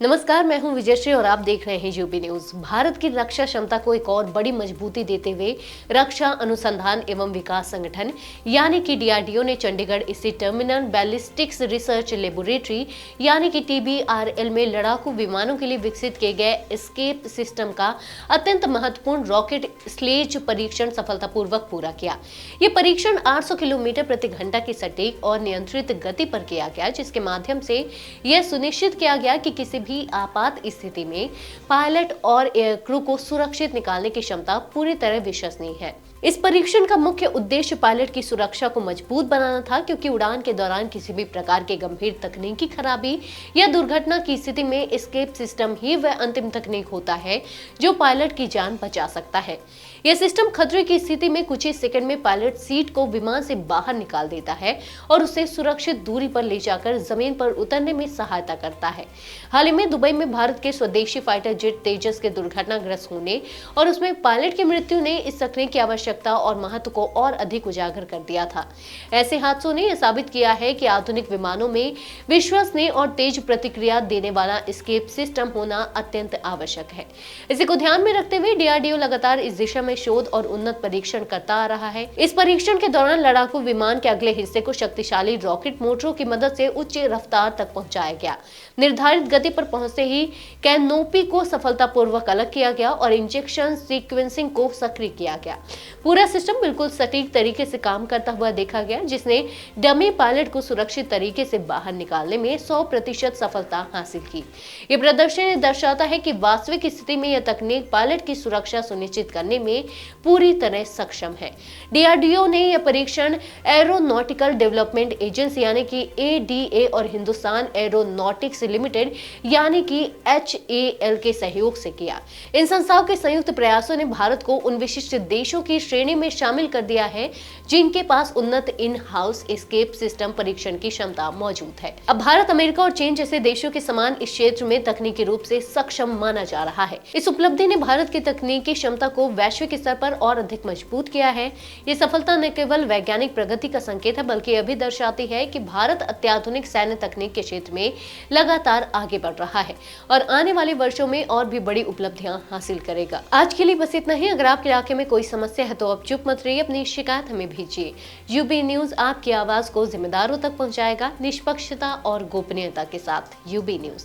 नमस्कार, मैं हूं विजयश्री और आप देख रहे हैं यूपी न्यूज। भारत की रक्षा क्षमता को एक और बड़ी मजबूती देते हुए रक्षा अनुसंधान एवं विकास संगठन यानी कि डीआरडीओ ने चंडीगढ़ स्थित टर्मिनल बैलिस्टिक्स रिसर्च लेबोरेटरी यानी कि TBRL में लड़ाकू विमानों के लिए विकसित किए गए एस्केप सिस्टम का अत्यंत महत्वपूर्ण रॉकेट स्लेज परीक्षण सफलतापूर्वक पूरा किया। ये परीक्षण 800 किलोमीटर प्रति घंटा की सटीक और नियंत्रित गति पर किया गया, जिसके माध्यम से यह सुनिश्चित किया गया कि किसी भी आपात स्थिति में पायलट और एयर क्रू को सुरक्षित निकालने की क्षमता पूरी तरह विश्वसनीय है। इस परीक्षण का मुख्य उद्देश्य पायलट की सुरक्षा को मजबूत बनाना था, क्योंकि उड़ान के दौरान किसी भी प्रकार के गंभीर तकनीकी खराबी या दुर्घटना की स्थिति में एस्केप सिस्टम ही वह अंतिम तकनीक होता है जो पायलट की जान बचा सकता है। यह सिस्टम खतरे की स्थिति में कुछ ही सेकंड में पायलट सीट को विमान से बाहर निकाल देता है और उसे सुरक्षित दूरी पर ले जाकर जमीन पर उतरने में सहायता करता है। हाल ही में दुबई में भारत के स्वदेशी फाइटर जेट तेजस के दुर्घटनाग्रस्त होने और उसमें पायलट की मृत्यु ने इस तकनीक की आवश्यकता और महत्व को और अधिक उजागर कर दिया था। ऐसे हादसों ने यह साबित किया है कि आधुनिक विमानों में विश्वसनीय और तेज प्रतिक्रिया देने वाला एस्केप सिस्टम होना अत्यंत आवश्यक है। इसी को ध्यान में रखते हुए डीआरडीओ लगातार इस दिशा में शोध और उन्नत परीक्षण करता आ रहा है। इस परीक्षण के दौरान लड़ाकू विमान के अगले हिस्से को शक्तिशाली रॉकेट मोटरों की मदद से उच्च रफ्तार तक पहुंचाया गया। निर्धारित गति पर पहुंचते ही कैनोपी को सफलतापूर्वक अलग किया गया और इंजेक्शन सीक्वेंसिंग को सक्रिय किया गया। पूरा सिस्टम बिल्कुल सटीक तरीके से काम करता हुआ देखा गया, जिसने डमी पायलट को सुरक्षित तरीके से बाहर निकालने में 100% सफलता हासिल की। ये प्रदर्शन दर्शाता है कि वास्तविक स्थिति में यह तकनीक पायलट की सुरक्षा सुनिश्चित करने में पूरी तरह सक्षम है। डीआरडीओ ने यह परीक्षण एरोनॉटिकल डेवलपमेंट एजेंसी यानी कि ADA और हिंदुस्तान एरोनॉटिक्स लिमिटेड यानी कि HAL के सहयोग से किया। इन संस्थाओं के संयुक्त प्रयासों ने भारत को उन विशिष्ट देशों की श्रेणी में शामिल कर दिया है जिनके पास उन्नत इन हाउस एस्केप सिस्टम परीक्षण की क्षमता मौजूद है। अब भारत, अमेरिका और चीन जैसे देशों के समान इस क्षेत्र में तकनीकी रूप से सक्षम माना जा रहा है। इस उपलब्धि ने भारत की तकनीकी क्षमता को वैश्विक स्तर पर और अधिक मजबूत किया है। ये सफलता न केवल वैज्ञानिक प्रगति का संकेत है, बल्कि यह भी दर्शाती है कि भारत अत्याधुनिक सैन्य तकनीक के क्षेत्र में लगातार आगे बढ़ रहा है और आने वाले वर्षों में और भी बड़ी उपलब्धियां हासिल करेगा। आज के लिए बस इतना ही। अगर आपके इलाके में कोई समस्या है तो आप चुप मत रहिए, अपनी शिकायत हमें भेजिए। यूपी न्यूज आपकी आवाज को जिम्मेदारों तक पहुंचाएगा, निष्पक्षता और गोपनीयता के साथ। यूपी न्यूज,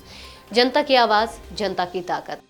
जनता की आवाज, जनता की ताकत।